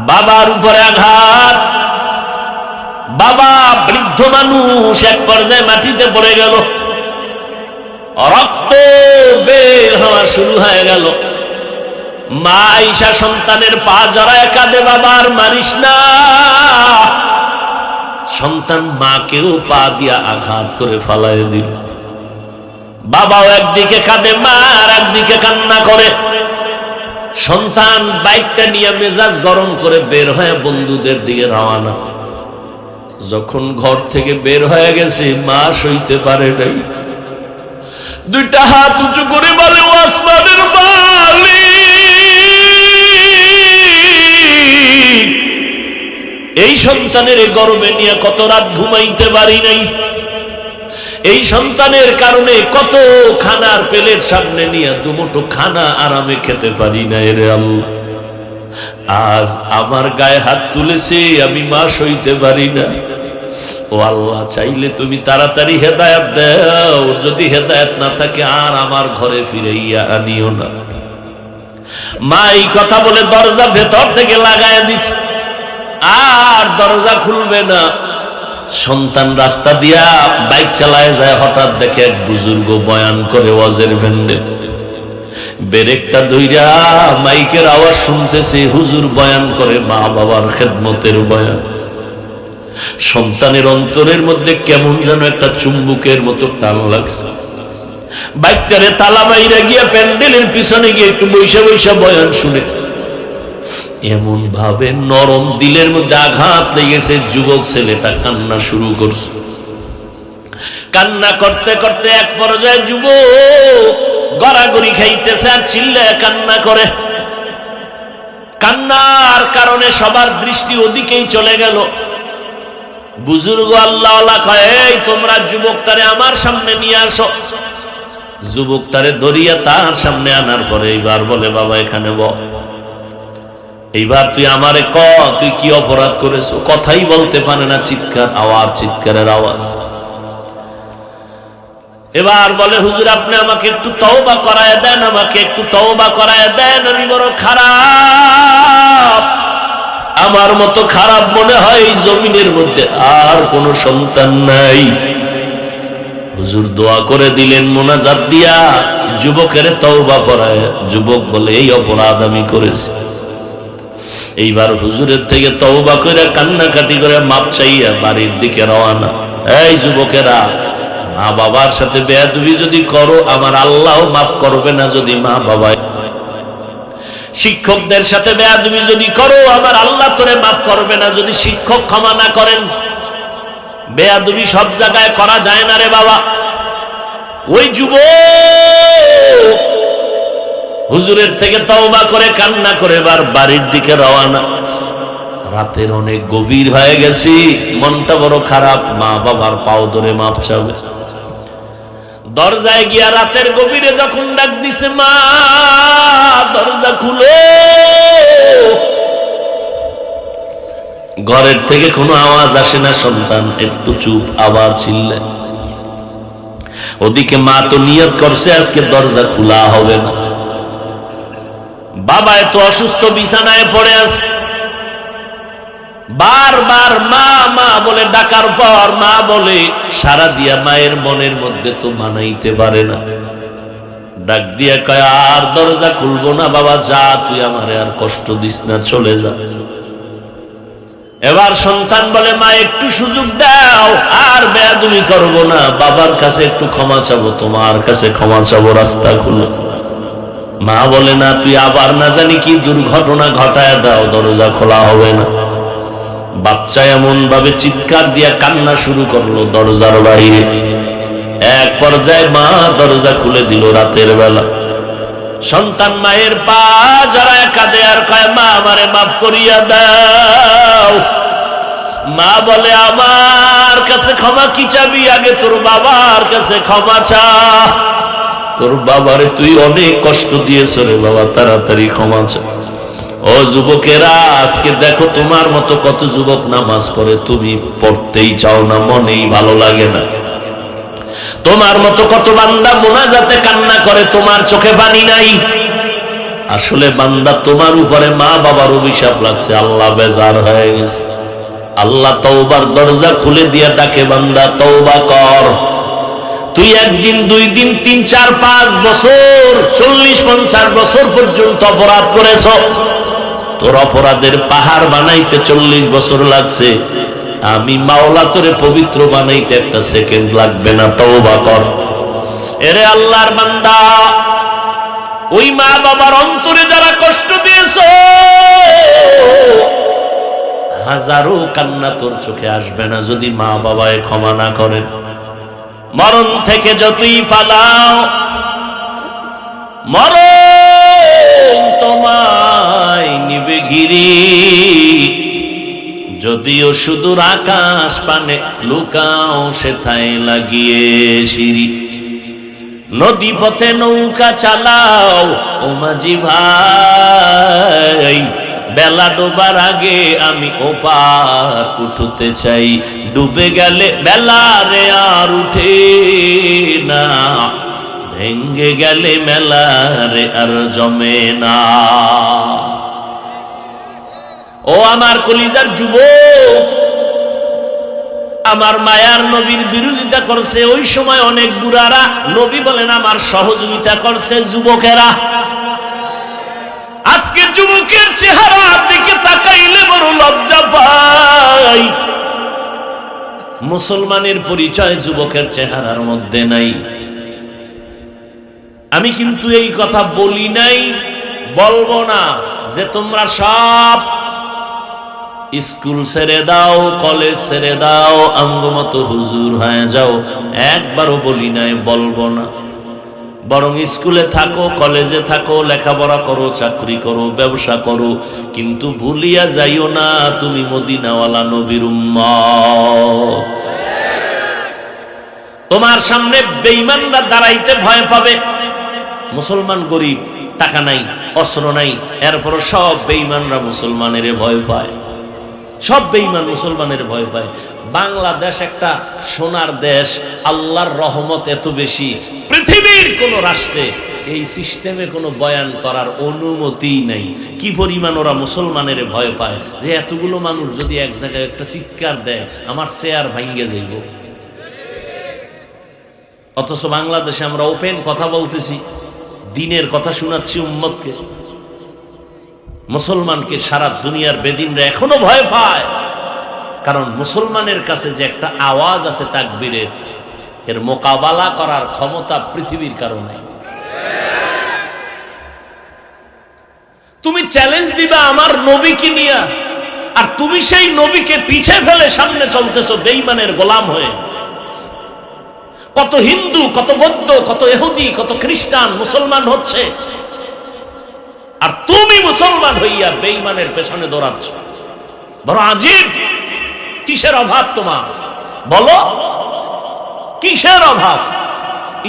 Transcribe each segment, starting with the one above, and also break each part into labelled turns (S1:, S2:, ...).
S1: বাবার উপরে আঘাত। বাবা বৃদ্ধ মানুষ, এক পর্যায়ে মাটিতে পড়ে গেল, রক্ত বের হওয়া শুরু হয়ে গেল। মা আয়েশা সন্তানের পা জড়ায় কাঁদে, বাবার মারিস না। সন্তান মাকেও পা দিয়া আঘাত করে ফালায় দিল। বাবাও একদিকে কাঁদে, মা আর একদিকে কান্না করে। সন্তান বাইকটা নিয়ে মেজাজ গরম করে বের হয়ে বন্ধুদের দিকে রওনা। যখন ঘর থেকে বের হয়ে গেছে, মা সইতে পারে নাই, দুইটা হাত উঁচু করে বলে, ও আসমানের মালিক, এই সন্তানের গর্বে নিয়ে কত রাত ঘুমাইতে পারি নাই, এই সন্তানের কারণে কত খানার প্লেট সামনে নিয়ে দুমুঠো খানা আরামে খেতে পারি না রে আল্লাহ। আজ আমার গায়ে হাত তুলেছে, আমি মা সইতে পারি না। ও আল্লাহ, চাইলে তুমি তাড়াতাড়ি হেদায়েত দাও, যদি হেদায়েত না থাকে আর আমার ঘরে ফিরাইয়া আনিও না। মা এই কথা বলে দরজা ভেতর থেকে লাগায় দিচ্ছে, আর দরজা খুলবে না। সন্তান রাস্তা দিয়া বাইক চালায় যায়, হঠাৎ দেখে এক বুজুর্গ বয়ান করে ওয়াজের ভেন্ডে, ব্রেকটা ধইরা মাইকের আওয়াজ শুনতেছে, হুজুর বয়ান করে মা বাবার খেদমতের বয়ান। সন্তানের অন্তরের মধ্যে কেমন যেন একটা চুম্বুকের মতো টান লাগছে। বাইকটারে তালা মাইরা গিয়া প্যান্ডেলের পিছনে গিয়ে একটু বৈশা বৈশা বয়ান শুনে এমন ভাবে নরম দিলের মধ্যে আঘাত লেগেছে, যুবক ছেলেটা কান্না শুরু করছে। কান্না করতে করতে এক পর্যায়ে যুবক গড়াগড়ি খাইতেছে আর চিল্লায় কান্না করে। কান্নার কারণে সবার দৃষ্টি ওদিকেই চলে গেল। বুজুর্গ আল্লাহওয়ালা কয়, এই তোমরা যুবকটারে আমার সামনে নিয়ে আসো। যুবকটারে ধরিয়া তার সামনে আনার পরে এইবার বলে, বাবা এখানে বল, এইবার তুই আমারে ক, তুই কি অপরাধ করেছো? কথাই বলতে পারে না, চিৎকার আওয়াজ, চিৎকারের আওয়াজ। এবার বলে, হুজুর আপনি আমাকে একটু তওবা করায় দেন, আমাকে একটু তওবা করায় দেন, আমি বড় খারাপ, আমার মতো খারাপ মনে হয় এই জমিনের মধ্যে আর কোন সন্তান নাই। হুজুর দোয়া করে দিলেন মোনাজাত দিয়া, যুবকের তওবা করায়। যুবক বলে, এই অপরাধ আমি করেছি। এইবার হুজুরের থেকে তওবা করে কান্নাকাটি করে মাপ চাইয়া বাড়ির দিকে রওনা। এই যুবকেরা, মা বাবার সাথে বেয়াদবি যদি করো, আমার আল্লাহ মাফ করবে না। যদি মা বাবা, শিক্ষকদের সাথে বেয়াদবি যদি করো, আমার আল্লাহ তোরে মাফ করবে না যদি শিক্ষক ক্ষমা না করেন। বেয়াদবি সব জায়গায় করা যায় না রে বাবা। ওই যুবক হুজুরের থেকে তওবা করে কান্না করে এবার বাড়ির দিকে রওনা। রাতের অনেক গভীর হয়ে গেছি, মনটা বড় খারাপ, মা বাবার পাও ধরে মাপ চাবে। দরজায় গিয়া রাতের গভীরে যখন ডাক দিছে, মা দরজা খুলো, ঘরের থেকে কোনো আওয়াজ আসে না। সন্তান একটু চুপ, আবার চিল্লে। ওদিকে মা তো নিয়ত করছে আজকে দরজা খোলা হবে না। বাবা এত অসুস্থ, বিছানায় পড়ে আছে। বারবার মা মা বলে ডাকার পর মা বলে সারা দিয়া মায়ের মনের মধ্যে তো মানাইতে পারে না। ডাক দিয়া কয়, আর দরজা খুলবো না বাবা, যা, তুই আমারে আর কষ্ট দিস না, চলে যা। এবার সন্তান বলে, মা একটু সুযোগ দাও, আর বেয়াদবি করবো না, বাবার কাছে একটু ক্ষমা চাবো, তোমার কাছে ক্ষমা চাবো, রাস্তা খুলো। মা বলে, না, তুই আবার না জানি কি দুর্ঘটনা ঘটায় দাও, দরজা খোলা হবে না। বাচ্চা এমন ভাবে চিৎকার দিয়া কান্না শুরু করলো দরজার বাইরে। এক পর্যায়ে মা দরজা খুলে দিল রাতের বেলা। সন্তান মায়ের পা জড়ায় কাঁদে আর কয়, মা আমারে মাফ করিয়া দাও। মা বলে, আমার কাছে ক্ষমা কি চাবি, আগে তোর বাবার কাছে ক্ষমা চা। তোর বাবারে তুই অনেক কষ্ট দিয়েছ রে বাবা, তাড়াতাড়ি ক্ষমা চা। ও যুবকেরা, আজকে দেখো তোমার মতো কত যুবক নামাজ পড়ে, তুমি পড়তেই চাও না, মনেই ভালো লাগে না। তোমার মতো কত বান্দা মুনাজাতে কান্না করে, তোমার চোখে পানি নাই। আসলে বান্দা তোমার উপরে মা বাবার অভিশাপ লাগছে, আল্লাহ বেজার হয়ে গেছে। আল্লাহ তওবার দরজা খুলে দিয়ে ডাকে, বান্দা তওবা কর। তুই একদিন, 2 দিন, 3, 4, 5 বছর, 40-50 বছর পর্যন্ত অপরাধ করেছ। তোর অপরাধের পাহাড় বানাইতে 40 বছর লাগছে, আমি মাওলা তোরে পবিত্র বানাইতে 1 সেকেন্ড লাগবে না। তওবা কর। এরে আল্লাহর বান্দা, ওই মা বাবার অন্তরে যারা কষ্ট দিয়েছো, হাজারো কান্না তোর চোখে আসবে না যদি মা বাবায় ক্ষমা না করেন। মরণ থেকে যতই পালাও, মরণ তোমায় নিবে ঘিরি। যদিও সুদূর আকাশ পানে লুকাও সেথায় লাগিয়ে সিঁড়ি। নদী পথে নৌকা চালাও ও মাঝি ভাই, বেলা ডোবার আগে আমি ওপার উঠতে চাই। ডুবে গেলে বেলা রে আর উঠে না, ভেঙ্গে গেলে মেলা রে আর জমে না। ও আমার কলিজার যুবক, আমার মায়ার নবীর বিরোধিতা করছে ওই সময় অনেক বুড়ারা, নবী বলেন আমার সহযোগিতা করছে যুবকেরা। আজকে যুবকের চেহারা দিকে তাকাইলে বড় লজ্জা পাই। মুসলমানের পরিচয় যুবকের চেহারার মধ্যে নাই। আমি কিন্তু এই কথা বলি নাই, বলবো না যে তোমরা সব স্কুল ছেড়ে দাও, কলেজ ছেড়ে দাও, আঙ্গমত হুজুর হয়ে যাও। একবারও বলি নাই, বলবো না। বরং স্কুলে থাকো, কলেজে থাকো, লেখাপড়া করো, চাকরি করো, ব্যবসা করো, কিন্তু ভুলিয়া যাইও না তুমি মদিনাওয়ালা নবীর উম্মত। তোমার সামনে বেঈমানরা দাঁড়াইতে ভয় পাবে। মুসলমান গরিব, টাকা নাই, অস্ত্র নাই, এরপর সব বেঈমানরা মুসলমানের ভয় পায়। সব বেঈমান মুসলমানের ভয় পায়। বাংলাদেশ একটা সোনার দেশ, আল্লাহর রহমত এত বেশি, পৃথিবীর কোন রাষ্ট্রে এই সিস্টেমে কোনো বয়ান করার অনুমতি নাই। কি পরিমাণ ওরা মুসলমানের ভয় পায় যে এতগুলো মানুষ যদি এক জায়গায় একটা চিৎকার দেয়, আমার চেয়ার ভাঙ্গে যাইব। অথচ বাংলাদেশে আমরা ওপেন কথা বলতেছি, দিনের কথা শোনাচ্ছি উম্মতকে। মুসলমানকে সারা দুনিয়ার বেদিনরা এখনো ভয় পায়, কারণ মুসলমানের কাছে যে একটা আওয়াজ আছে তাকবীরের, এর মোকাবেলা করার ক্ষমতা পৃথিবীর কারণে। তুমি চ্যালেঞ্জ দিবা আমার নবীকে নিয়ে, আর তুমি সেই নবীকে পিছে ফেলে সামনে চলতেছো বেঈমানের গোলাম হয়ে। কত হিন্দু, কত বৌদ্ধ, কত ইহুদি, কত খ্রিস্টান মুসলমান হচ্ছে, আর তুমি মুসলমান হইয়া বেঈমানের পেছনে দৌড়াচ্ছ। বড় আজীব। কিসের অভাব তোমার বলো? কিসের অভাব?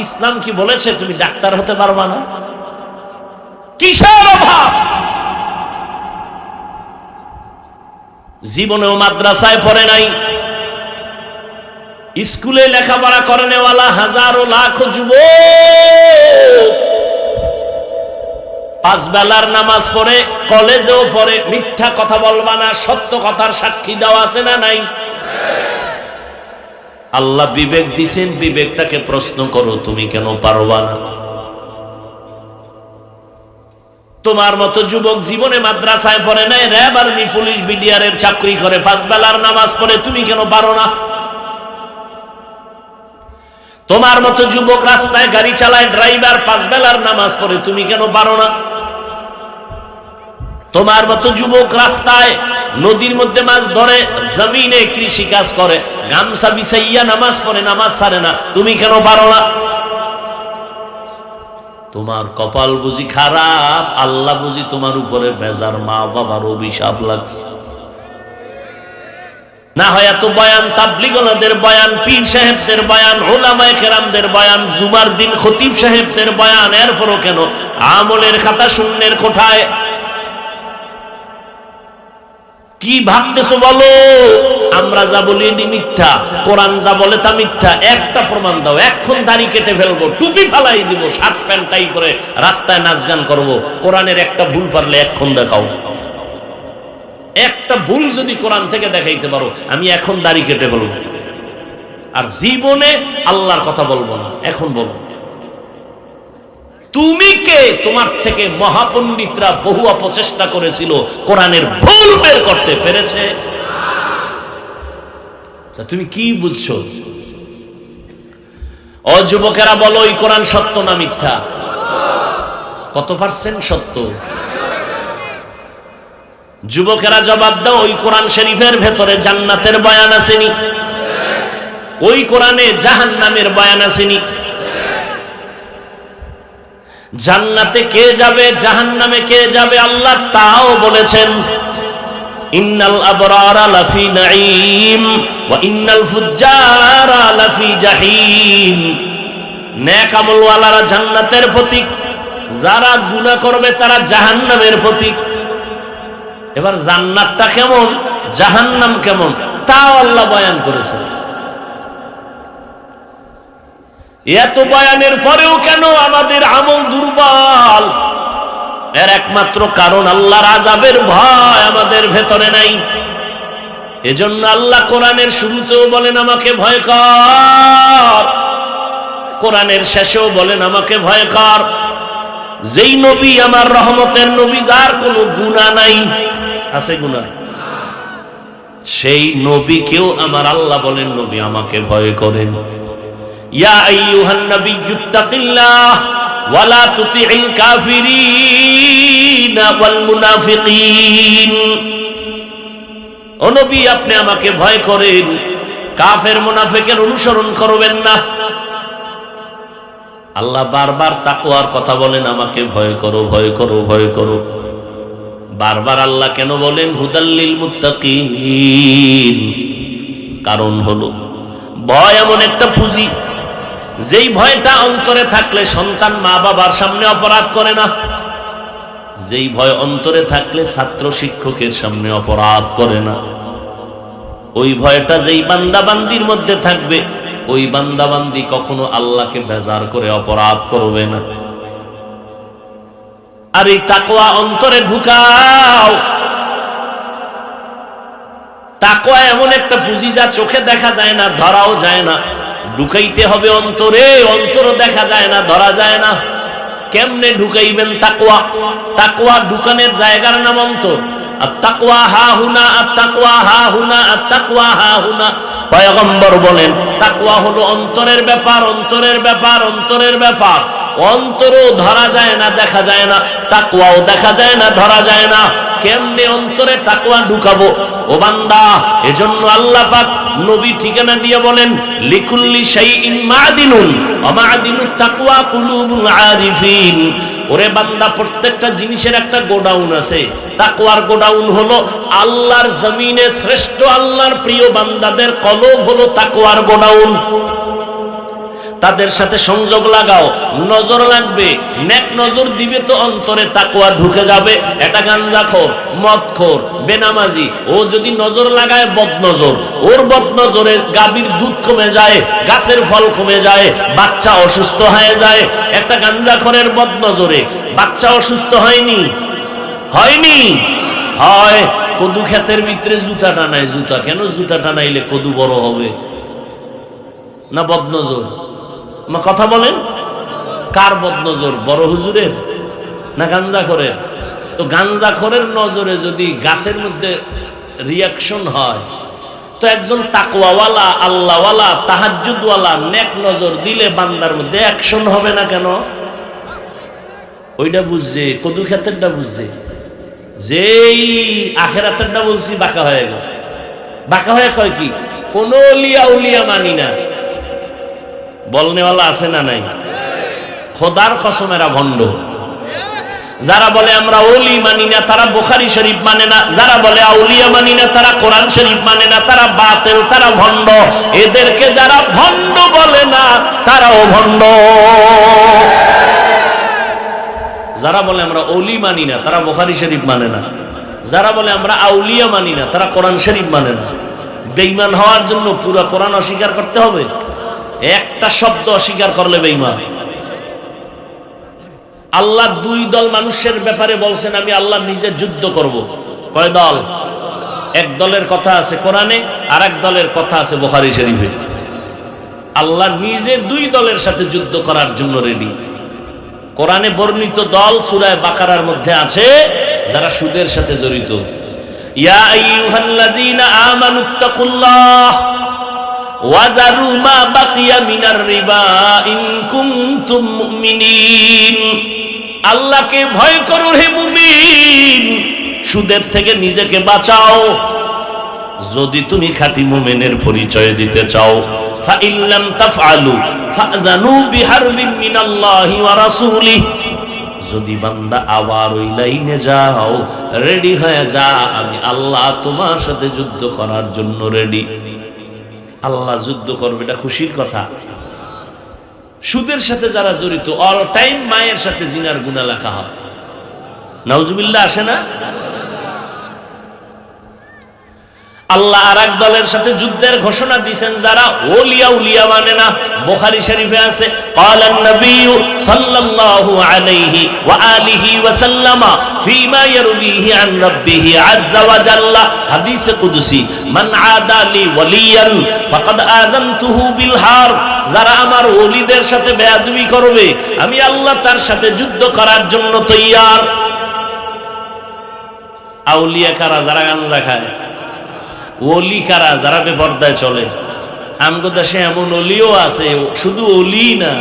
S1: ইসলাম কি বলেছে তুমি ডাক্তার হতে পারবা না? কিসের অভাব? জীবনেও মাদ্রাসায় পড়ে নাই, স্কুলে লেখাপড়া করেনেওয়ালা হাজারো লাখ যুবক 5 বেলার নামাজ পড়ে, কলেজেও পড়ে। মিথ্যা কথা বলবা না, সত্য কথার সাক্ষী দেওয়া আছে না নাই? আল্লাহ বিবেক দিছেন, বিবেকটাকে প্রশ্ন করো, তুমি কেন পারবা না? তোমার মতো যুবক জীবনে মাদ্রাসায় পড়ে নাই, র্যাব, আর্মি, পুলিশ, বিডিআর এর চাকরি করে, 5 বেলার নামাজ পড়ে, তুমি কেন পারো না? তোমার মতো যুবক রাস্তায় গাড়ি চালায়, ড্রাইভার, 5 বেলার নামাজ পড়ে, তুমি কেন পারো না? তোমার মতো যুবক রাস্তায় নদীর মধ্যে মাছ ধরে, জমিনে কৃষি কাজ করে, গামছা বিছাইয়া নামাজ পড়ে, নামাজ ছাড়ে না, তুমি কেন পারো না? তোমার কপাল বুঝি খারাপ, আল্লাহ বুঝি তোমার উপরে বেজার, মা বাবার অভিশাপ লাগছে। না হয় এত বয়ান, তাবলীগদের বয়ান, পীর সাহেবদের বয়ান, উলামায়ে কেরামদের বয়ান, জুমার দিন খতিব সাহেবদের বয়ান, এরপরও কেন আমলের খাতা শূন্যের কোঠায়? কি ভাবতেছো বলো? আমরা যা বলি এটি মিথ্যা, কোরআন যা বলে তা মিথ্যা। একটা প্রমাণ দাও, এখন দাড়ি কেটে ফেলবো, টুপি ফালাই দিব, শার্ট প্যান্ট টাই করে রাস্তায় নাচ গান করবো। কোরআনের একটা ভুল পারলে এখন দেখাও। একটা ভুল যদি কোরআন থেকে দেখাইতে পারো, আমি এখন দাড়ি কেটে ফেলবো। আর জীবনে আল্লাহর কথা বলবো না, এখন বলবো। তুমি কে? তোমার থেকে মহাপণ্ডিতরা বহু অপচেষ্টা করেছিল, কোরআনের ভুল বের করতে পেরেছে? তা তুমি কি বুঝছো? ও যুবকেরা বলো, এই কোরআন সত্য না মিথ্যা? কত পার্সেন্ট সত্য? যুবকেরা জবাব দাও, ওই কোরআন শরীফের ভেতরে জান্নাতের বয়ান আসেনি? ওই কোরআনে জাহান্নামের বয়ান আসেনি? জান্নাতে কে যাবে, জাহান্নামে কে যাবে, আল্লাহ তাও বলেছেন। ইন্নাল আবরারা লাফি নাঈম ওয়া ইন্নাল ফুজ্জারা লাফি জাহিম। নেক আমলওয়ালারা জান্নাতের প্রতীক, যারা গুনাহ করবে তারা জাহান্নামের প্রতীক। এবার জান্নাতটা কেমন, জাহান্নাম কেমন, তাও আল্লাহ বয়ান করেছেন। এত বয়ানের পরেও কেন আমাদের আমল দুর্বল? এর একমাত্র কারণ আল্লাহর আযাবের ভয় আমাদের ভেতরে নাই। এজন্য আল্লাহ কোরআনের শুরুতেও বলেন আমাকে ভয় কর, কোরআনের শেষেও বলেন আমাকে ভয় কর। যেই নবী আমার রহমতের নবী, যার কোনো গুনাহ নাই, আছে গুনাহ, সেই নবীকেও আমার আল্লাহ বলেন নবী আমাকে ভয় করেন। ইয়া আইয়ুহান নাবিয়্যুত্তাকিল্লাহ ওয়া লা তুতি'ল কাফিরিন ওয়াল মুনাফিকিন। ও নবী, আপনি আমাকে ভয় করেন, কাফের মুনাফিকের অনুসরণ করবেন না। আল্লাহ বারবার তাকওয়ার কথা বলেন, আমাকে ভয় করো, ভয় করো, ভয় করো। বারবার আল্লাহ কেন বলেন হুদাল্লিল মুত্তাকিন? কারণ হলো ভয় এমন একটা পুঁজি, যেই ভয়টা অন্তরে থাকলে সন্তান মা বাবার সামনে অপরাধ করে না। যেই ভয় অন্তরে থাকলে ছাত্র শিক্ষকের সামনে অপরাধ করে না। ওই ভয়টা যেই বান্দা বান্দির মধ্যে থাকবে, ওই বান্দা বান্দি কখনো আল্লাহকে বেজার করে অপরাধ করবে না। আর এই তাকওয়া অন্তরে ঢুকাও। তাকওয়া এমন একটা পুঁজি যা চোখে দেখা যায় না, ধরাও যায় না, ঢুকাইতে হবে অন্তরে। অন্তর দেখা যায় না, ধরা যায় না। কেমনে ঢুকাইবেন তাকওয়া? তাকওয়া ঢুকানোর জায়গার নাম অন্তর। আত-তাকওয়া হা হুনা, আত-তাকওয়া হা হুনা, আত-তাকওয়া হা হুনা। পয়গম্বর বলেন তাকওয়া হলো অন্তরের ব্যাপার, অন্তরের ব্যাপার, অন্তরের ব্যাপার। অন্তরও ধরা যায় না, দেখা যায় না, তাকওয়াও দেখা যায় না, ধরা যায় না। কেমনে অন্তরে তাকওয়া ঢুকাবো? ও বান্দা, এজন্য আল্লাহ পাক নবী ঠিকানা দিয়ে বলেন লিকুল্লি শাইইন মা'দিনুন ওয়া মা'দিনুত তাকওয়া কুলুবুল আরিফিন। ওরে বান্দা, প্রত্যেকটা জিনিসের একটা গোডাউন আছে। তাকওয়ার গোডাউন হলো আল্লাহর জমিনে শ্রেষ্ঠ আল্লাহর প্রিয় বান্দাদের কলব হলো তাকওয়ার গোডাউন। তাদের সাথে সংযোগ লাগাও, নজর লাগবে, নেক নজর দিবে তো অন্তরে তাকওয়া ঢুকে যাবে। এটা গাঞ্জাখোর, মদখোর, বেনামাজি, ও যদি নজর লাগায় বদনজর, ওর বদনজরে গাভীর দুধ কমে যায়, গাছের ফল কমে যায়, বাচ্চা অসুস্থ হয়ে যায়। একটা গাঞ্জাখোরের বদনজরে বাচ্চা অসুস্থ হয়নি? হয়নি? হয়। কদু ক্ষেতের ভিতরে জুতা টানায়। জুতা কেন? জুতা টানাইলে কদু বড় হবে না বদনজর? কথা বলেন, কার বদনজর? বড় হুজুরের না গাঞ্জাখোরের? তো গাঞ্জাখোরের নজরে যদি গাছের মধ্যে রিয়াকশন হয়, তো একজন তাকওয়াওয়ালা, আল্লাহওয়ালা, তাহাজ্জুদওয়ালা নেক নজর দিলে বান্দার মধ্যে অ্যাকশন হবে না কেন? ওইটা বুঝছে, কদু ক্ষেতেরটা বুঝছে। যেই আখেরাতেরটা বলছি বাঁকা হয়ে গেছে। বাঁকা হয়ে কয় কি? কোন লিয়া উলিয়া মানি না। বলনেওয়ালা আছে না নাই? খোদার কসম এরা ভণ্ড। যারা বলে আমরা ওলি মানি না, তারা বুখারী শরীফ মানে না। যারা বলে আউলিয়া মানি না, তারা কোরআন শরীফ মানে না। তারা বাতিল, তারা ভণ্ড। এদেরকে যারা ভণ্ড বলে না, তারাও ভণ্ড। যারা বলে আমরা ওলি মানি না, তারা বুখারী শরীফ মানে না। যারা বলে আমরা আউলিয়া মানি না, তারা কোরআন শরীফ মানে না। বেঈমান হওয়ার জন্য পুরো কোরআন অস্বীকার করতে হবে? একটা শব্দ অস্বীকার করলে বেঈমান। আল্লাহ দুই দল মানুষের ব্যাপারে বলছেন, আমি আল্লাহ নিজে যুদ্ধ করব। কয় দল? এক দলের কথা আছে কোরআনে, আর এক দলের কথা আছে বুখারী শরীফে। আল্লাহ নিজে দুই দলের সাথে যুদ্ধ করার জন্য রেডি। কোরআনে বর্ণিত দল সূরা বাকারার মধ্যে আছে যারা সুদের সাথে জড়িত। ইয়া আইয়ুহাল্লাযীনা আমানুত্তাকুল্লাহ ওয়া যারু মা বাকিয়া মিনার রিবা ইন কুনতুম মুমিনিন। আল্লাহকে ভয় করো হে মুমিন, সুদের থেকে নিজেকে বাঁচাও যদি তুমি খাঁটি মুমিনের পরিচয় দিতে চাও। ফা ইল্লাম তাফআলু ফাযানু বিহারবিন মিনাল্লাহি ওয়া রাসূলিহি। যদি বান্দা আবার ওই লাইনে যাও, রেডি হয়ে যা, আমি আল্লাহ তোমার সাথে যুদ্ধ করার জন্য রেডি। আল্লাহ যুদ্ধ করবে, এটা খুশির কথা। সুদের সাথে যারা জড়িত, অল টাইম মায়ের সাথে জিনার গুনাহ লেখা হয়। নাউজুবিল্লাহ আসে না? আল্লাহ আর এক দলের সাথে যুদ্ধের ঘোষণা দিয়েছেন যারা ওলিয়া উলিয়া মানে না। বুখারী শরীফে আছে, ক্বালান নবিয়্যু সাল্লাল্লাহু আলাইহি ওয়া আলিহি ওয়া সাল্লামা ফীমা ইয়ারবিহি আন রাব্বিহি আযজা ওয়া জাল্লা, হাদিসে কুদসি, মান আদা লি ওয়ালিয়ান ফাকাদ আযানতুহু বিল হারব। যারা আমার ওলিদের সাথে বেয়াদবি করবে, আমি আল্লাহ তার সাথে যুদ্ধ করার জন্য তৈয়ার। আউলিয়া কারা? যারা গাঞ্জা খায়। ওলি কারা? যারা বেপরদায় চলে। আমগো দেশে এমন ওলিও আছে, শুধু ওলি না,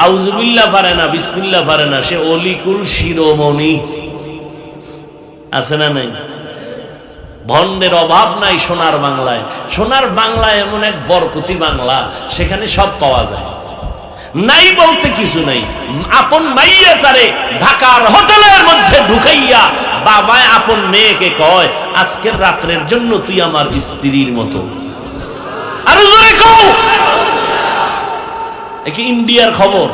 S1: আউযুবিল্লাহ পারে না, বিসমিল্লাহ পারে না, সে অলিকুল শিরোমণি। আছে না নাই? ভণ্ডের অভাব নাই সোনার বাংলায়। সোনার বাংলায় এমন এক বরকতি বাংলা, সেখানে সব পাওয়া যায়। নাই বলতে কিছু নাই। আপন মাইয়া তারে ঢাকার হোটেলের মধ্যে ঢুকাইয়া বাবায় আপন মেয়েকে কয়, আজকের রাত্রের জন্য তুই আমার স্ত্রীর মতো। আর জোরে কও। কি ইন্ডিয়ার খবর,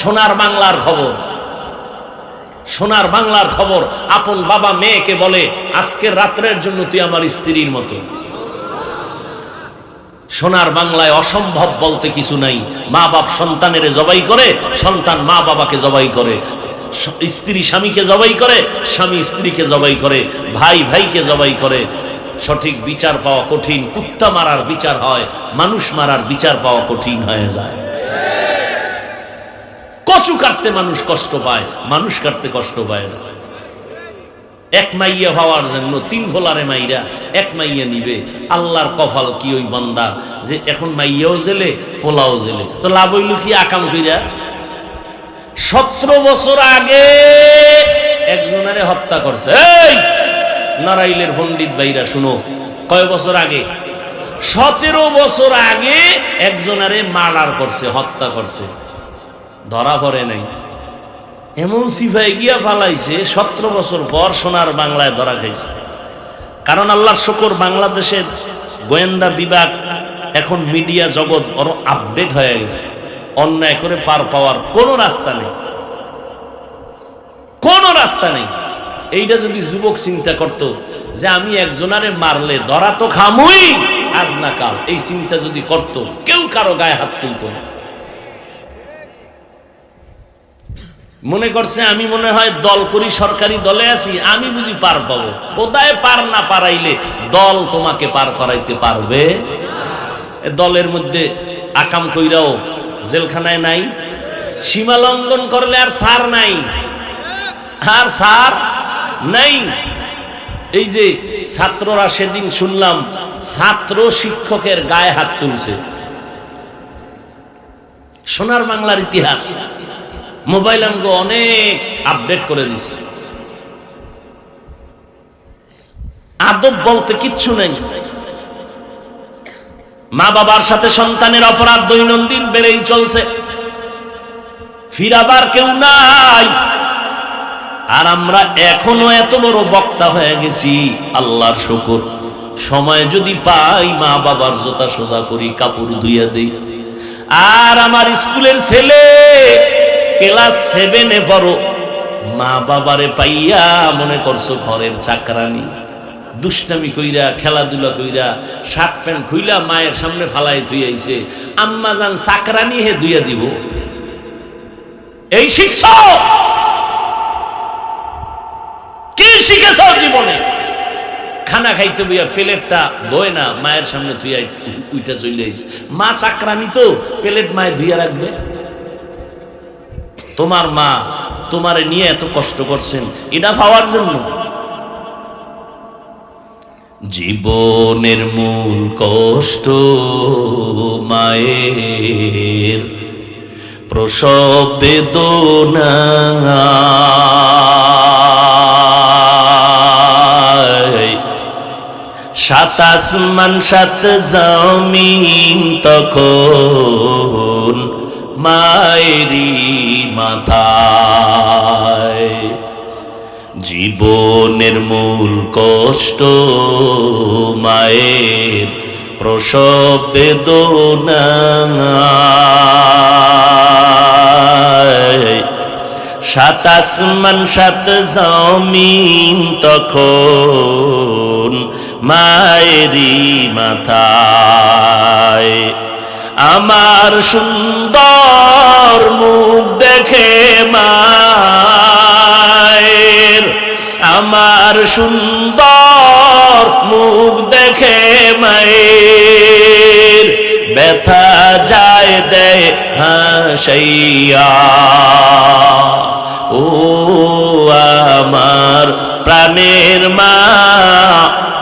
S1: সোনার বাংলার খবর। সোনার বাংলার খবর, আপন বাবা মেয়েকে বলে, আজকের রাত্রের জন্য তুই আমার স্ত্রীর মতো। সোনার বাংলায় অসম্ভব বলতে কিছু নাই। মা বাপ সন্তানের জবাই করে, সন্তান মা বাবাকে জবাই করে, স্ত্রী স্বামীকে জবাই করে, স্বামী স্ত্রীকে জবাই করে, ভাই ভাইকে জবাই করে। সঠিক বিচার পাওয়া কঠিন। কুত্তা মারার বিচার হয়, মানুষ মারার বিচার পাওয়া কঠিন হয়ে যায়। কচু কাটতে মানুষ কষ্ট পায়, মানুষ কাটতে কষ্ট পায় না। এক মাইয়া হওয়ার জন্য তিন ভোলারে মাইরা এক মাইয়া নিবে। আল্লাহর কপাল কি ওই বান্দা যে এখন মাইয়াও জেলে পোলাও জেলে। তো লাভ হইল কি? আকাম কইরা 17 বছর আগে একজনারে হত্যা করছে। এই নারাইলের পণ্ডিত ভাইরা শুনো, কয় বছর আগে? 17 বছর আগে একজনারে মার্ডার করছে, হত্যা করছে, ধরা পড়ে নাই। এমন সিফাই গিয়া ফালাইছে, 17 বছর পর সোনার বাংলায় ধরা খাইছে। কারণ আল্লাহর শুকর, বাংলাদেশের গোয়েন্দা বিভাগ এখন মিডিয়া জগৎ বড় আপডেট হয়ে গেছে। অন্যায় করে পার পাওয়ার কোনো রাস্তা নেই, কোনো রাস্তা নেই। এইটা যদি যুবক চিন্তা করত যে আমি একজনারে মারলে ধরা তো খামুই আজ না কাল, এই চিন্তা যদি করত, কেউ কারো গায়ে হাত তুলত না। মনে করছে আমি মনে হয় দল করি, সরকারি দলে আছি, আমি বুঝি পার পাবো। খোদায় পার না পারাইলে দল তোমাকে পার করাইতে পারবে? দলের মধ্যে আকাম কইরাও জেলখানায় নাই, সীমা লঙ্ঘন করলে আর সার নাই, আর সার নাই। এই যে ছাত্ররা, সেদিন শুনলাম ছাত্র শিক্ষকের গায়ে হাত তুলছে। সোনার বাংলার ইতিহাস মোবাইল আঙ্গ অনেক আপডেট করে দিছে। আদব বলতে কিচ্ছু নেই। মা বাবার সাথে সন্তানের অপরাধ দৈনন্দিন বেড়েই চলছে, ফিরাবার কেউ নাই। আর আমরা এখনো এত বড় বক্তা হয়ে গেছি, আল্লাহর শুকর। সময় যদি পাই মা বাবার জোতা সোজা করি, কাপড় ধুইয়া দেই। আর আমার স্কুলের ছেলে ক্লাস 7-এ পড়ো, মা বাবারে পাইয়া মনে করছো ঘরের চাকরানি, দুষ্টামি কইরা খেলাধুলা কইরা শার্ট প্যান্ট খুইলা মায়ের সামনে ফালাই থুইয়াইছে, আম্মা জান চাকরানি হে দুইয়া দিব, এই শিখছ? কি শিখেছ জীবনে? খানা খাইতে বইয়া প্লেটটা ধোয় না, মায়ের সামনে ধুইয়া উইটা চলে আইছে। মা চাকরানি তো প্লেট মায়ে ধুইয়া রাখবে? তোমার মা তোমারে নিয়ে এত কষ্ট করছেন এটা পাওয়ার জন্য। জীবনের মূল কষ্ট মায়ের প্রসব বেদনা, সাত আসমান সাত জমিন তখন মায়েরই মাথায়। জীবনের মূল কষ্ট মায়ের প্রসব বেদনা, সাত আসমান সাত জমিন তখন মায়েরই মাথায়। আমার সুন্দর মুখ দেখে মায়ের, আমার সুন্দর মুখ দেখে মায়ের ব্যথা যায় দেয় হাসাইয়া। ও আমার প্রাণের মা,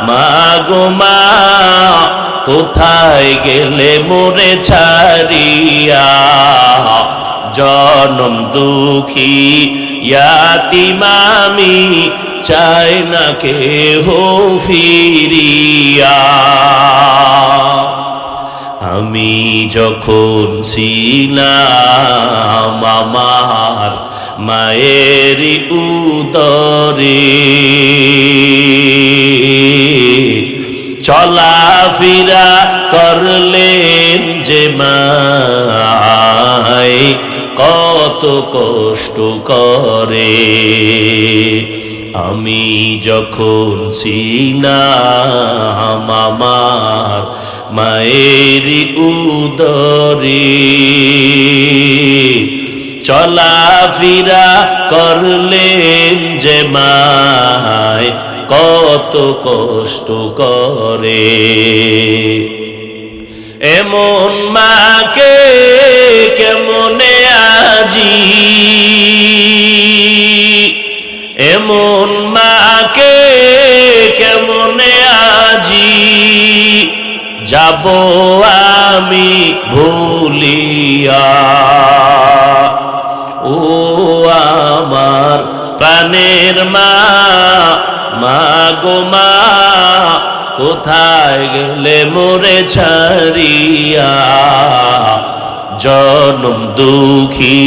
S1: মা গো মা কোথায় গেলে মোরে ছাড়িয়া, জনম দুঃখী ইয়াতীম আমি চাই না কেহ ফিরিয়া। আমি যখন ছিলাম আমার মায়ের উদরে, চলাফেরা করলেন যে মায় কত কষ্ট করে। আমি যখন ছিলাম আমার মায়ের উদরে, চলাফেরা করলেন যে মায় কত কষ্ট করে। এমন মাকে কেমনে আজি, এমন মাকে কেমনে আজি যাব আমি ভুলিয়া। ও আমার প্রাণের মা, মা গো মা কোথায় গেলে মোরে ছাড়িয়া, জনম দুঃখী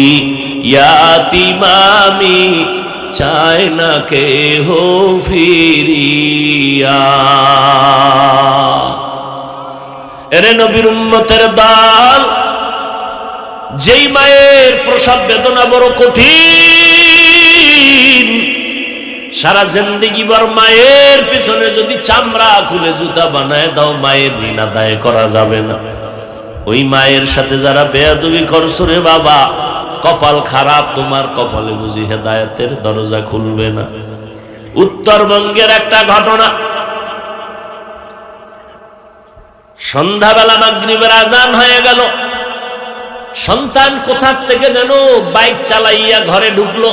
S1: ইয়াতীম আমি চাই না কেহ ফিরিয়া। এরে নবীর উম্মতের দল, যেই মায়ের প্রসব বেদনা বড় কঠিন, সারা জিন্দেগি ভর মায়ের পিছনে যদি চামড়া খুলে জুতা বানায় দাও মায়ের ঋণ আদায় করা যাবে না। ওই মায়ের সাথে যারা বেয়াদবি করছো রে বাবা, কপাল খারাপ, তোমার কপালে বুঝি হেদায়েতের দরজা খুলবে না। উত্তরবঙ্গের একটা ঘটনা, সন্ধ্যাবেলা মাগরিবের আজান হয়ে গেল, সন্তান কোথা থেকে যেন বাইক চালাইয়া ঘরে ঢুকলো।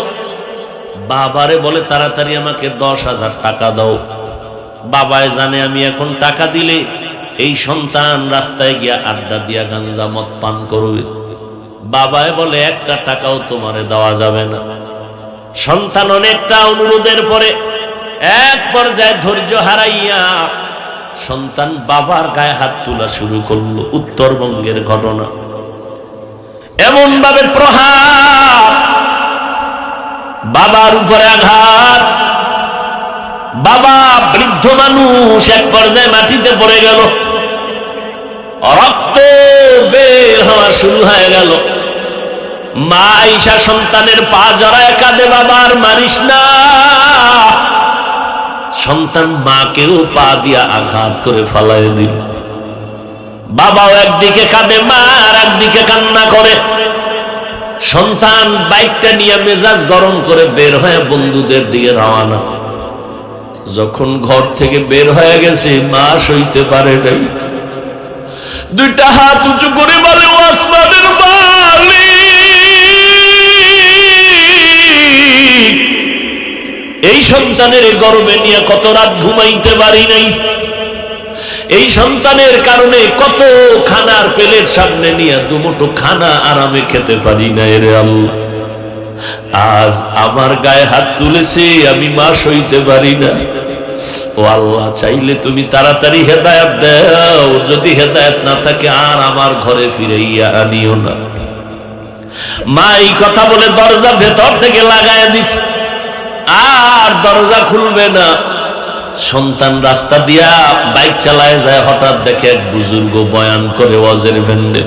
S1: বাবারে বলে তাড়াতাড়ি আমাকে 10,000 টাকা দাও। বাবায় জানে আমি এখন টাকা দিলে এই সন্তান রাস্তায় গিয়া আড্ডা দিয়া গাঞ্জা মদ পান করবে। বাবায় বলে একটা টাকাও তোমারে দেওয়া যাবে না। সন্তান অনেকটা অনুরোধের পরে এক পর্যায়ে ধৈর্য হারাইয়া সন্তান বাবার গায়ে হাত তোলা শুরু করলো। উত্তরবঙ্গের ঘটনা, এমন ভাবে প্রহার, বাবার উপরে আঘাত, বাবা বৃদ্ধ মানুষ এক পর্যায়ে মাটিতে পড়ে গেল, রক্ত বের হওয়া শুরু হয়ে গেল। মা আয়েশা সন্তানের পা জড়ায় কাঁদে, বাবা আর মারিস না। সন্তান মাকেও পা দিয়া আঘাত করে ফালায় দিল। বাবাও একদিকে কাঁদে, মা আর একদিকে কান্না করে। সন্তান বাইকটা নিয়ে মেজাজ গরম করে বের হয়ে বন্ধুদের দিকে রওনা। যখন ঘর থেকে বের হয়ে গেছে, মা সইতে পারে নাই, দুইটা হাত উঁচু করে বলে, ও আসমানের মালিক, এই সন্তানের গর্বে নিয়ে কত রাত ঘুমাইতে পারি নাই, এই সন্তানের কারণে কত খানার প্লেট সামনে নিয়ে দুমুঠো খানা আরামে খেতে পারি না রে আল্লাহ। আজ আমার গায়ে হাত তুলেছে, আমি মা সইতে পারি না। ও আল্লাহ, চাইলে তুমি তাড়াতাড়ি হেদায়েত দাও, যদি হেদায়েত না থাকে আর আমার ঘরে ফিরাইয়া আনিও না। মা এই কথা বলে দরজা ভেতর থেকে লাগাইয়া দিচ্ছে, আর দরজা খুলবে না। সন্তান রাস্তা দিয়া বাইক চালায় যায়, হঠাৎ দেখে এক বুজুর্গ বয়ান করে ওয়াজের ভেন্ডে,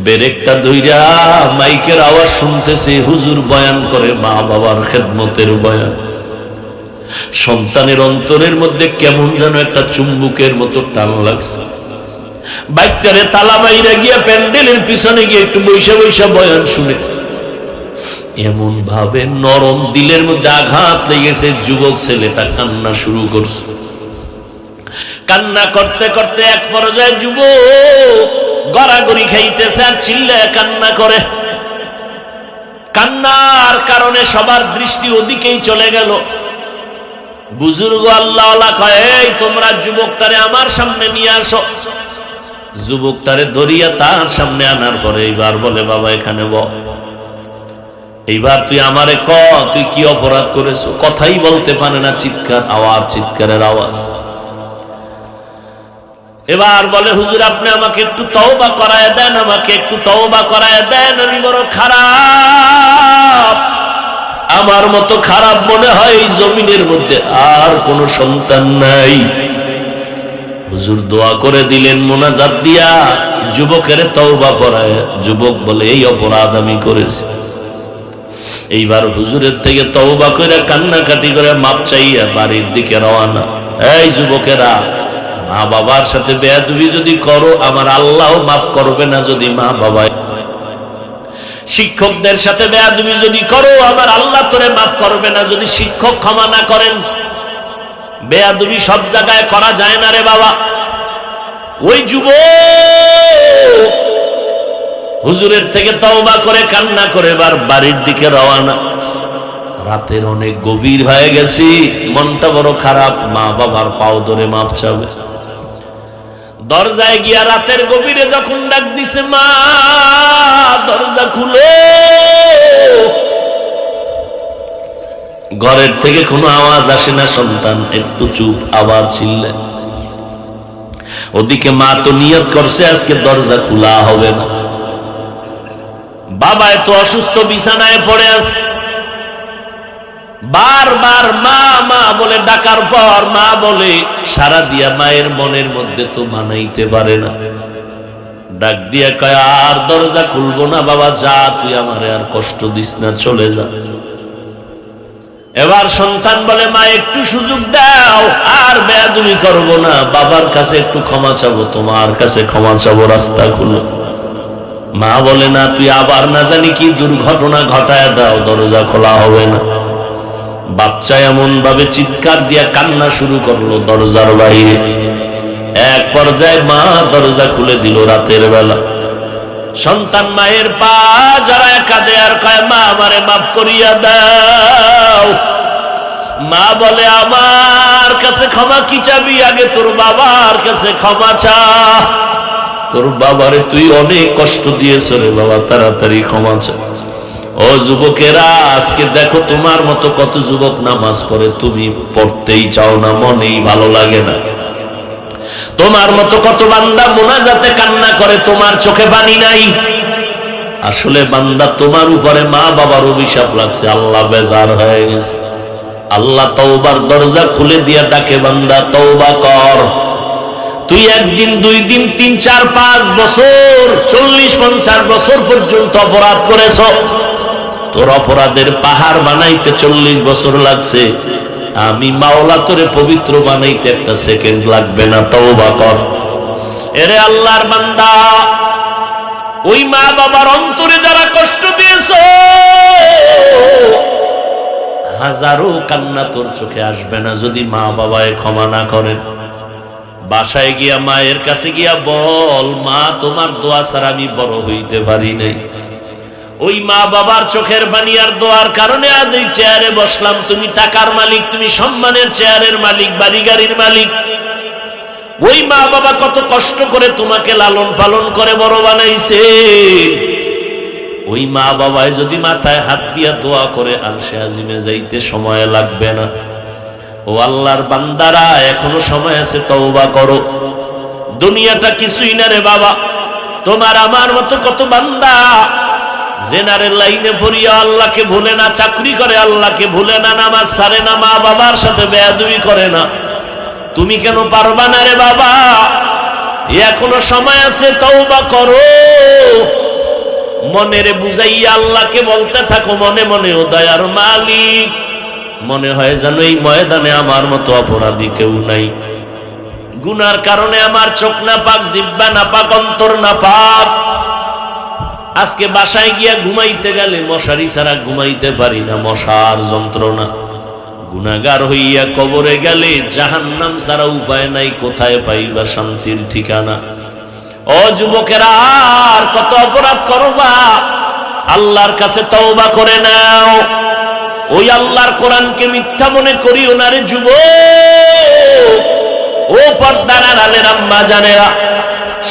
S1: ব্রেকটা ধইরা মাইকের আওয়াজ শুনতেছে, হুজুর বয়ান করে মা বাবার খেদমতের বয়ান। সন্তানের অন্তরের মধ্যে কেমন যেন একটা চুম্বুকের মতো টান লাগছে। বাইকটারে তালা বাইরে গিয়া প্যান্ডেলের পিছনে গিয়ে একটু বৈশা বৈশা বয়ান শুনে এমন ভাবে নরম দিলের মধ্যে আঘাত লেগেছে, যুবক ছেলেটা কান্না শুরু করছে। কান্না করতে করতে এক পর্যায়ে যুবক গড়াগড়ি খাইতেছে আর চিল্লায় কান্না করে। কান্নার কারণে সবার দৃষ্টি ওদিকেই চলে গেল। বুজুর্গ আল্লাহওয়ালা কয়, এই তোমরা যুবকটারে আমার সামনে নিয়ে আসো। যুবকটারে ধরিয়া তার সামনে আনার পরে এইবার বলে, বাবা এখানে বল, এইবার তুই আমারে ক, তুই কি অপরাধ করেছো? কথাই বলতে পারে না, চিৎকার আওয়াজ, চিৎকারের আওয়াজ। এবার বলে, হুজুর আপনি আমাকে একটু তওবা করায় দেন, আমাকে একটু তওবা করায় দেন, আমি বড় খারাপ, আমার মতো খারাপ মনে হয় এই জমিনের মধ্যে আর কোনো সন্তান নাই। হুজুর দোয়া করে দিলেন মোনাজাত দিয়া, যুবকের তওবা করায়। যুবক বলে, এই অপরাধ আমি করেছি। এইবার হুজুরের থেকে তওবা করে কান্নাকাটি করে মাপ চাইয়া বাড়ির দিকে রওনা। এই যুবকেরা, মা বাবার সাথে বেয়াদবি যদি করো, আমার আল্লাহ মাফ করবে না। যদি মা বাবা, শিক্ষকদের সাথে বেয়াদবি যদি করো, আমার আল্লাহ তোরে মাফ করবে না যদি শিক্ষক ক্ষমা না করেন। বেয়াদবি সব জায়গায় করা যায় না রে বাবা। ওই যুবক হুজুরের থেকে তওবা করে কান্না করে এবার বাড়ির দিকে রওনা। রাতের অনেক গভীর হয়ে গেছি, মনটা বড় খারাপ, মা বাবার পাও ধরে মাপ চাবে। দরজায় গিয়া রাতের গভীরে যখন ডাক দিছে, মা দরজা খুলো, ঘরের থেকে কোনো আওয়াজ আসে না। সন্তান একটু চুপ, আবার চিল্লে। ওদিকে মা তো নিয়ত করছে আজকে দরজা খোলা হবে না। বাবা এত অসুস্থ, বিছানায় পড়ে আছে। বারবার মা মা বলে ডাকার পর মা বলে সারা দিয়া মায়ের মনের মধ্যে তো মানাইতে পারে না। ডাক দিয়া কয়, আর দরজা খুলবো না বাবা, যা, তুই আমারে আর কষ্ট দিস না, চলে যা। এবার সন্তান বলে, মা একটু সুযোগ দাও, আর বেয়াদবি করবো না, বাবার কাছে একটু ক্ষমা চাবো, তোমার কাছে ক্ষমা চাবো, রাস্তা খুলো। মা বলে, না, তুই আবার না জানি কি দুর্ঘটনা ঘটায় দাও, দরজা খোলা হবে না। বাচ্চা এমন ভাবে চিৎকার দিয়া কান্না শুরু করলো দরজার বাইরে। এক পর্যায়ে মা দরজা খুলে দিল রাতের বেলা। সন্তান মায়ের পা জড়ায় কাঁদে আর কয়, মা আমারে মাফ করিয়া দাও। মা বলে, আমার কাছে ক্ষমা কি চাবি, আগে তোর বাবার কাছে ক্ষমা চা। তোর বাবারে তুই অনেক কষ্ট দিয়েছ রে বাবা, তাড়াতাড়ি ক্ষমা চা। ও যুবকেরা, আজকে দেখো তোমার মতো কত যুবক নামাজ পড়ে, তুমি পড়তেই চাও না, মনেই ভালো লাগে না। তোমার মতো কত বান্দা মোনাজাতে কান্না করে, তোমার চোখে পানি নাই। আসলে বান্দা তোমার উপরে মা বাবার অভিশাপ লাগছে, আল্লাহ বেজার হয়ে গেছে। আল্লাহ তওবার দরজা খুলে দিয়া ডাকে, বান্দা তওবা কর, তুই একদিন, 2 দিন, 3, 4, 5 বছর, 40-50 বছর পর্যন্ত অপরাধ করেছ। তোর অপরাধের পাহাড় বানাইতে 40 বছর লাগছে, আমি মাওলা তোরে পবিত্র বানাইতে 1 সেকেন্ড লাগবে না। তওবা কর। এরে আল্লাহর বান্দা, ওই মা বাবার অন্তরে যারা কষ্ট দিয়েছো, হাজারো কান্না তোর চোখে আসবে না যদি মা বাবায় ক্ষমা না করেন। বাসায় গিয়া মায়ের কাছে গিয়া বল, মা তোমার দোয়া ছাড়া আমি বড় হইতে পারি নাই। ওই মা বাবার চোখের পানি আর দোয়ার কারণে আজ এই চেয়ারে বসলাম। তুমি টাকার মালিক, তুমি সম্মানের চেয়ারের মালিক, বাড়ি গাড়ির মালিক। ওই মা বাবা কত কষ্ট করে তোমাকে লালন পালন করে বড় বানাইছে। ওই মা বাবায় যদি মাথায় হাত দিয়া দোয়া করে আরশে আজিমে যাইতে সময় লাগবে না। ও আল্লাহর বান্দারা, এখনো সময় আছে, তওবা করো। দুনিয়াটা কিছুই না রে বাবা। তোমার আমার মতো কত বান্দা জেনারেল লাইনে পড়িয়া আল্লাহকে ভুলে না, চাকরি করে আল্লাহকে ভুলে না, নামাজ ছাড়ে না, মা বাবার সাথে বেয়াদবি করে না। তুমি কেন পারবা না রে বাবা? এখনো সময় আছে, তওবা করো। মনেরে বুঝাইয়া আল্লাহকে বলতে থাকো মনে মনে, ও দয়ার মালিক, মনে হয় যেন এই ময়দানে আমার মতো অপরাধী কেউ নাই। গুনার কারণে আমার চোখ না পাক, জিহ্বা না পাক, অন্তর না পাক। আজকে বাসায় গিয়া ঘুমাইতে গেলে মশারি ছাড়া ঘুমাইতে পারি না, মশার যন্ত্রণা। গুনাহগার হইয়া কবরে গেলে জাহান্নাম ছাড়া উপায় নাই, কোথায় পাইবা শান্তির ঠিকানা? ও যুবকেরা, আর কত অপরাধ করবা? আল্লাহর কাছে তওবা করে নাও। ওই আল্লাহর কোরআনকে মিথ্যা মনে করিও না রে যুবক। ও পর্দার আড়ালের আম্মা জানেরা,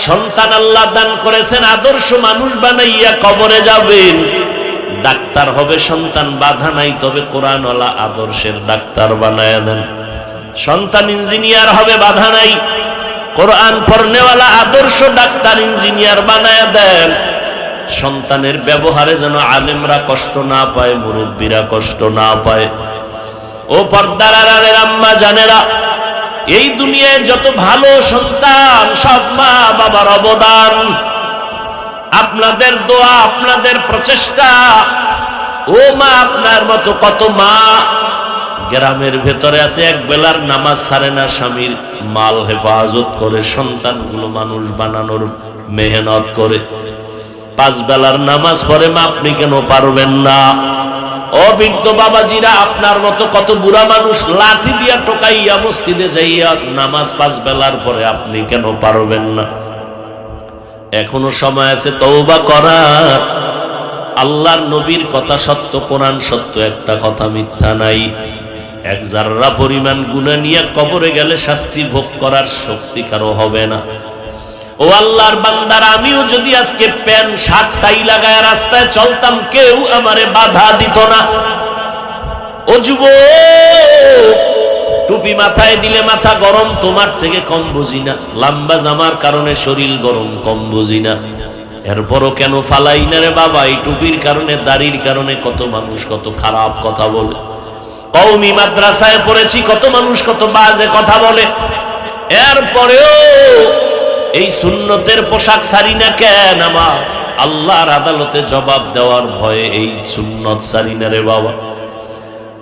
S1: সন্তান আল্লাহ দান করেছেন, আদর্শ মানুষ বানাইয়া কবরে যাবেন। ডাক্তার হবে সন্তান, বাধা নাই, তবে কোরআনওয়ালা আদর্শের ডাক্তার বানায়া দেন। সন্তান ইঞ্জিনিয়ার হবে, বাধা নাই, কোরআন পড়নেওয়ালা আদর্শ ডাক্তার ইঞ্জিনিয়ার বানায়া দেন। সন্তানের ব্যবহারে যেন আলেমরা কষ্ট না পায়, মুরব্বীরা কষ্ট না পায়। ও পর্দার আড়ালের আম্মা জানেরা, এই দুনিয়ায় যত ভালো সন্তান, সব মা বাবার অবদান, আপনাদের দোয়া, আপনাদের প্রচেষ্টা। ও মা, আপনার মতো কত মা গ্রামের ভেতরে আছে, এক বেলার নামাজ ছাড়ে না, স্বামীর মাল হেফাজত করে, সন্তানগুলো মানুষ বানানোর মেহনত করে, 5 বেলার নামাজ পড়ে। মা, আপনি কেন পারবেন না? অবৃদ্ধ বাবাজিরা, আপনার মতো কত বুড়া মানুষ লাঠি দিয়া টোকাইয়া মসজিদে যাইয়া নামাজ 5 বেলার পরে, আপনি কেন পারবেন না? এখনো সময় আছে তওবা করার। আল্লাহর নবীর কথা সত্য, কোরআন সত্য, একটা কথা মিথ্যা নাই। 1 জাররা পরিমাণ গুনাহ নিয়ে কবরে গেলে শাস্তি ভোগ করার শক্তি কারো হবে না। ও আল্লাহর বান্দারা, আমিও যদি আজকে প্যান্ট শার্ট টাই লাগায় রাস্তায় চলতাম, কেউ আমারে বাধা দিত না। ও যুবক, টুপি মাথায় দিলে মাথা গরম, তোমার থেকে কম বুঝি না। লম্বা জামার কারণে শরীর গরম, কম বুঝি না। এরপরও কেন ফালাই না রে বাবা? এই টুপির কারণে, দাড়ির কারণে কত মানুষ কত খারাপ কথা বলে। কওমি মাদ্রাসায় পড়েছি, কত মানুষ কত বাজে কথা বলে। এরপরেও এই সুন্নতের পোশাক ছাড়ি না কেন? আমার আল্লাহর আদালতে জবাব দেওয়ার ভয়ে এই সুন্নত ছাড়ি না রে বাবা।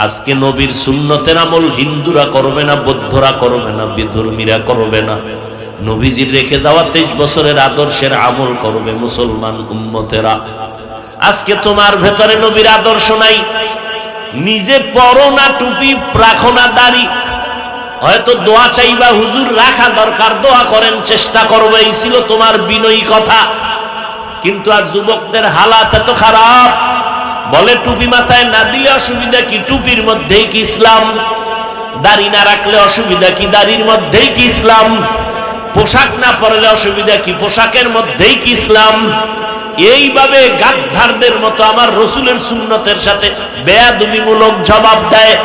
S1: আজকে নবীর সুন্নতের আমল হিন্দুরা করবে না, বৌদ্ধরা করবে না, বিধর্মীরা করবে না। নবীজির রেখে যাওয়া 23 বছরের আদর্শের আমল করবে মুসলমান উম্মতেরা। আজকে তোমার ভেতরে নবীর আদর্শ নাই, নিজে পরো না টুপি, রাখো না দাড়ি, হয়তো দোয়া চাইবা, হুজুর রাখা দরকার, দোয়া করেন, চেষ্টা করবো, এই ছিল তোমার বিনয়ী কথা। কিন্তু আজ যুবকদের হালাত এত খারাপ, বলে টুপি মাথায় না দিলে অসুবিধা কি? টুপির মধ্যেই কি ইসলাম? দাড়ি না রাখলে অসুবিধা কি? দাড়ির মধ্যেই কি ইসলাম? পোশাক না পরলে অসুবিধা কি? পোশাকের মধ্যেই কি ইসলাম? এইভাবে গাদ্দারদের মতো আমার রসুলের সুন্নতের সাথে বেয়াদবিমূলক জবাব দেয়।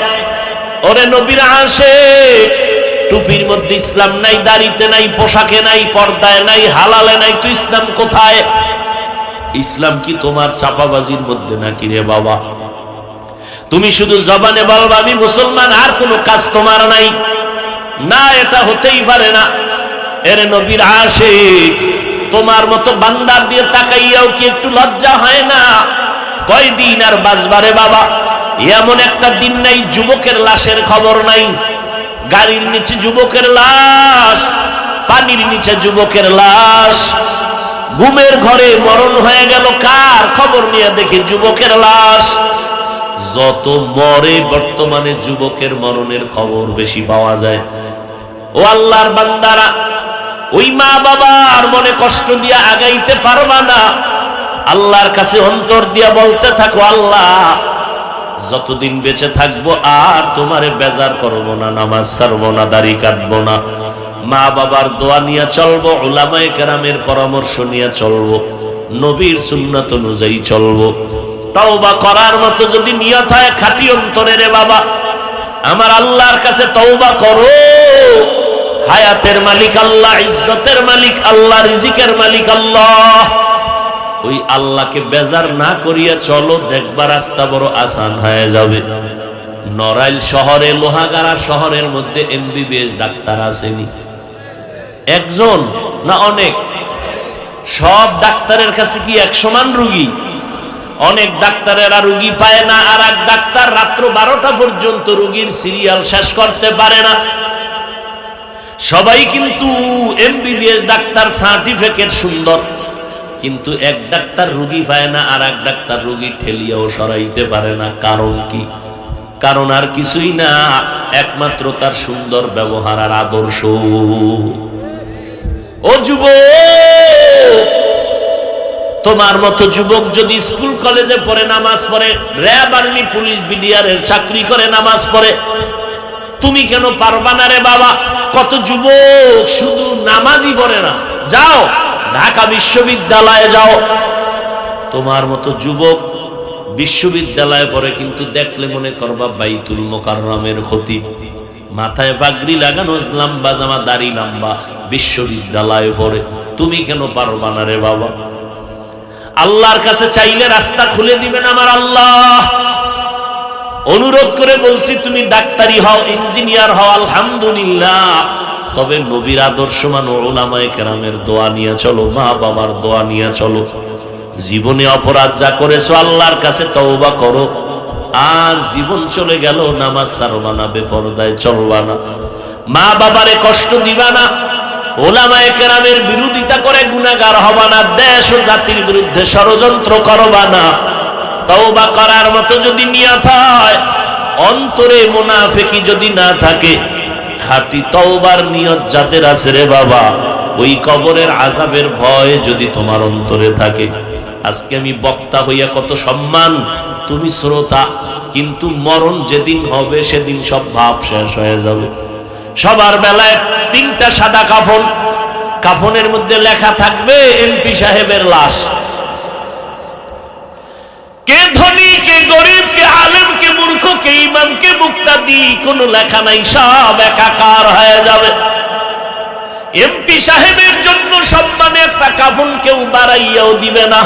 S1: ওরে নবীর আশিক, টুপির মধ্যে ইসলাম নাই, দাড়িতে নাই, পোশাকে নাই, পর্দায় নাই, হালালে নাই, তুই ইসলাম কোথায়? ইসলাম কি তোমার চাপাবাজির মধ্যে নাকি রে বাবা? তুমি শুধু জবানে বলবা আমি মুসলমান, আর কোনো কাজ তোমার নাই? না, এটা হতেই পারে না। এরে নবীর আশিক, তোমার মতো বান্দার দিয়ে তাকাইয়াও কি একটু লজ্জা হয় না? কয়দিন আর বাঁচবারে বাবা? এমন একটা দিন নাই যুবকের লাশের খবর নাই। গাড়ির নিচে যুবকের লাশ, পানির নিচে যুবকের লাশ, ঘুমের ঘরে মরণ হয়ে গেল কার খবর নিয়ে দেখি যুবকের লাশ। যত মরে বর্তমানে যুবকের মরণের খবর বেশি পাওয়া যায়। ও আল্লাহর বান্দারা, ওই মা বাবার মনে কষ্ট দিয়া আগাইতে পারবা না। আল্লাহর কাছে অন্তর দিয়া বলতে থাকো, আল্লাহ যতদিন বেঁচে থাকবো আর তোমারে বেজার করবো না, নামাজ ছাড়বো না, দাড়ি কাটবো না, মা বাবার দোয়া নিয়ে চলবো, উলামায়ে কেরামের পরামর্শ নিয়ে চলবো, নবীর সুন্নাত অনুযায়ী চলবো। তওবা করার মতো যদি নিয়ত হয় খাঁটি অন্তরে, রে বাবা আমার আল্লাহর কাছে তওবা করো। হায়াতের মালিক আল্লাহ, ইজ্জতের মালিক আল্লাহ, রিজিকের মালিক আল্লাহ। ওই আল্লাহকে বেজার না করিয়া চলো, দেখবা রাস্তা বড় আসান হয়ে যাবে। নড়াইল শহরে, লোহাগাড়া শহরের মধ্যে এমবিবিএস ডাক্তার আসেনি? একজন না অনেক? সব ডাক্তারের কাছে কি এক সমান রুগী? অনেক ডাক্তারেরা রুগী পায় না, আর এক ডাক্তার রাত্র 12টা পর্যন্ত রুগীর সিরিয়াল শেষ করতে পারে না। সবাই কিন্তু এমবিবিএস ডাক্তার, সার্টিফিকেট সুন্দর, কিন্তু এক ডাক্তার রুগী পায় না, আর এক ডাক্তার রুগী ঠেলিয়াও সরাইতে পারে না। কারণ কি? কারণ আর কিছুই না, একমাত্র তার সুন্দর ব্যবহার আর আদর্শ। ও যুবক, তোমার মতো যুবক যদি স্কুল কলেজে পড়ে, নামাজ পড়ে, র্যাব, আর্মি, পুলিশ, বিডিআরের চাকরি করে, নামাজ পড়ে, তুমি কেন পারবা না রে বাবা? কত যুবক শুধু নামাজই পড়ে না। যাও ঢাকা বিশ্ববিদ্যালয়ে যাও, তোমার মতো যুবক বিশ্ববিদ্যালয়ে পড়ে, কিন্তু দেখলে মনে করবা বাইতুল মোকাররমের খতিব, মাথায় পাগড়ি লাগানো, লম্বা জামা, দাড়ি লম্বা, বিশ্ববিদ্যালয়ে পড়ে। তুমি কেন পারবা না রে বাবা? আল্লাহর কাছে চাইলে রাস্তা খুলে দিবেন আমার আল্লাহ। অনুরোধ করে বলছি, তুমি ডাক্তারি হও, ইঞ্জিনিয়ার হও, আলহামদুলিল্লাহ, তবে নবীর আদর্শ মানো, উলামায়ে কেরামের দোয়া নিয়ে চলো, মা বাবার দোয়া নিয়ে চলো। জীবনে অপরাধ যা করেছো আল্লাহর কাছে তওবা করো। আর জীবন চলে গেল, নামাজ ছাড়বা না, বেপরদায় চলবা না, মা বাবারে কষ্ট দিবা না, উলামায়ে কেরামের বিরোধিতা করে গুনাহগার হবা না, দেশ ও জাতির বিরুদ্ধে ষড়যন্ত্র করবা না। তওবা করার মতো যদি নিয়ত হয়, অন্তরে মুনাফিকি যদি না থাকে, খাঁটি তওবার নিয়ত যাদের আছে রে বাবা, ওই কবরের আযাবের ভয় যদি তোমার অন্তরে থাকে। আজকে আমি বক্তা হইয়া কত সম্মান, তুমি শ্রোতা, কিন্তু মরণ যেদিন হবে সেদিন সব ভাব শেষ হয়ে যাবে। সবার বেলায় 3টা সাদা কাফন, কাফনের মধ্যে লেখা থাকবে এমপি সাহেবের লাশ। কে ধনী, কে গরিব, কে আলেম, কে মূর্খ, কে ইমাম, কে মুক্তাদি, কোনো লেখা নাই, সব একাকার হয়ে যাবে। এমপি সাহেবের জন্য সম্মানে একটা কাফন কেউ বাড়াইয়াও দিবে না।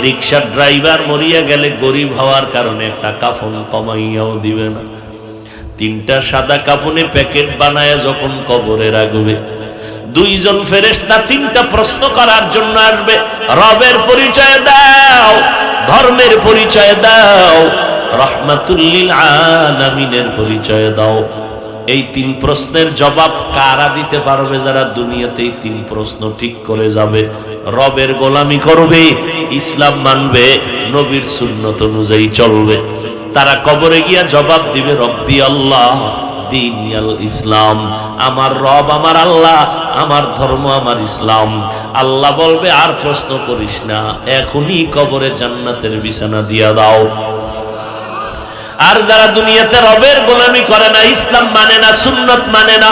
S1: রিকশার ড্রাইভার মরিয়া গেলে গরিব হওয়ার কারণে একটা কাফন কমাইয়াও দিবে না। 3টা সাদা কাফনে প্যাকেট বানায় যখন কবরে রাখবে, 2 জন ফেরেশতা 3টা প্রশ্ন করার জন্য আসবে। রবের পরিচয় দাও, ধর্মের পরিচয় দাও, রাহমাতুল লিল আলামিনের পরিচয় দাও। এই 3 প্রশ্নের জবাব কারা দিতে পারবে? যারা দুনিয়াতে এই 3 প্রশ্ন ঠিক করে যাবে, রবের গোলামি করবে, ইসলাম মানবে, নবীর সুন্নত অনুযায়ী চলবে, তারা কবরে গিয়া জবাব দিবে, রব্বি আল্লাহ দীনিয়াল ইসলাম, আমার রব আমার আল্লাহ, আমার ধর্ম আমার ইসলাম। আল্লাহ বলবে, আর প্রশ্ন করিস না, এখনই কবরে জান্নাতের বিছানা দিয়া দাও। আর যারা দুনিয়াতে রবের গোলামি করে না, ইসলাম মানে না, সুন্নত মানে না,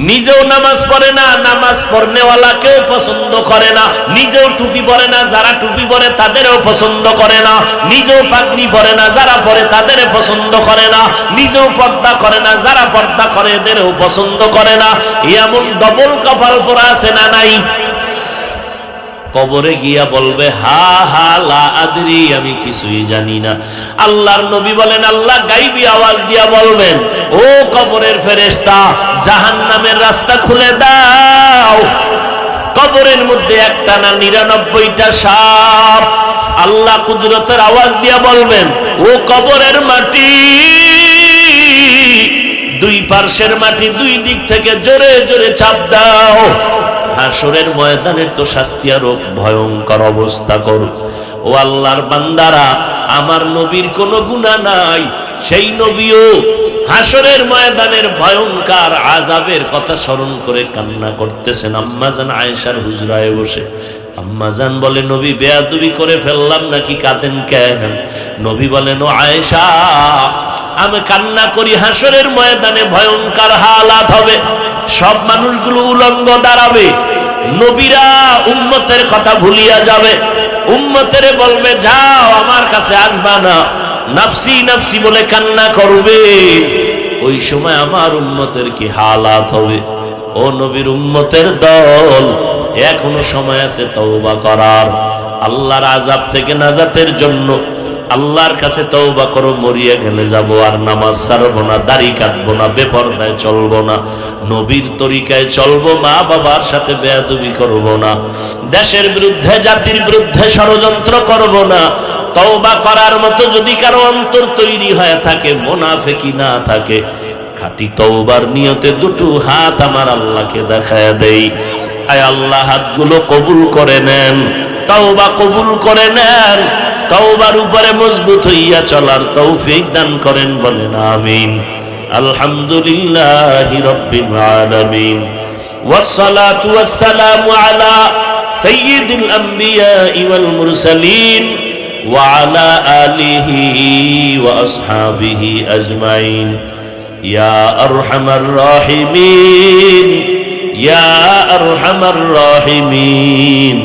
S1: নিজেও নামাজ পড়ে না, নামাজ পড়নেওয়ালাকেও পছন্দ করে না, নিজেও টুপি পরে না, যারা টুপি পরে তাদেরও পছন্দ করে না, নিজেও পাগড়ি পরে না, যারা পরে তাদের পছন্দ করে না, নিজেও পর্দা করে না, যারা পর্দা করে এদেরও পছন্দ করে না। এমন ডবল কপাল পরা আছে না নাই? কবরে গিয়া বলবে হা হা লা আদরি, আমি কিছুই জানি না। আল্লাহর নবী বলেন আল্লাহ গাইবী আওয়াজ দিয়া বলবেন, ও কবরের ফেরেশতা, জাহান্নামের রাস্তা খুলে দাও। কবরের মধ্যে একটা না 99টা সাপ। আল্লাহ কুদরতের আওয়াজ দিয়া বলবেন, ও কবরের মাটি, দুই পার্শ্বের মাটি দুই দিক থেকে জোরে জোরে চাপ দাও। হাসরের ময়দানের তো শাস্তি আরো ভয়ঙ্কর অবস্থা করো। ও আল্লাহর বান্দারা, আমার নবীর কোনো গুনাহ নাই, সেই নবীও হাসরের ময়দানের ভয়ঙ্কর আযাবের কথা স্মরণ করে কান্না করতেছেন। আম্মাজান আয়েশার হুজরায় বসে আম্মাজান বলে, নবী বেয়াদবি করে ফেললাম নাকি, কাঁদেন কেন? নবী বলেন, ও আয়েশা, আমি কান্না করি হাসরের ময়দানে ভয়ঙ্কর হালাত হবে, সব মানুষগুলো উলঙ্গ দাঁড়াবে, নবীরা উম্মতের কথা ভুলিয়া যাবে, উম্মতের বলবে যাও আমার কাছে আসবা না, নাফসি নাফসি বলে কান্না করবে। ওই সময় আমার উম্মতের কি হালাত হবে? ও নবীর উম্মতের দল, এখনো সময় আছে তওবা করার। আল্লাহর আযাব থেকে নাজাতের জন্য আল্লাহর কাছে তওবা করো। মরিয়া গেলে যাব আর নামাজ ছাড়বো না, দাড়ি কাটবো না, বেপরদায় চলবো না, নবীর তরিকায় চলবো, মা বাবার সাথে বেয়াদবি করবো না, দেশের বিরুদ্ধে জাতির বিরুদ্ধে ষড়যন্ত্র করবো না। তওবা করার মতো যদি কারো অন্তর তৈরি হয়ে থাকে, মুনাফিকি না থাকে, খাঁটি তওবার নিয়তে দুটো হাত আমার আল্লাহকে দেখায় দেই। আয় আল্লাহ, হাতগুলো কবুল করে নেন, তওবা কবুল করে নেন, তওবার উপরে মজবুত হইয়া চলার তৌফিক দান করেন, বলেন আমিন। আলহামদুলিল্লাহি রাব্বিল আলামিন, ওয়াসসালাতু ওয়াসসালামু আলা সাইয়্যিদিল আমবিয়াই ওয়াল মুরসালিন ওয়া আলা আলিহি ওয়া আসহাবিহি আজমাইন। ইয়া আরহামার রাহিমিন, ইয়া আরহামার রাহিমিন।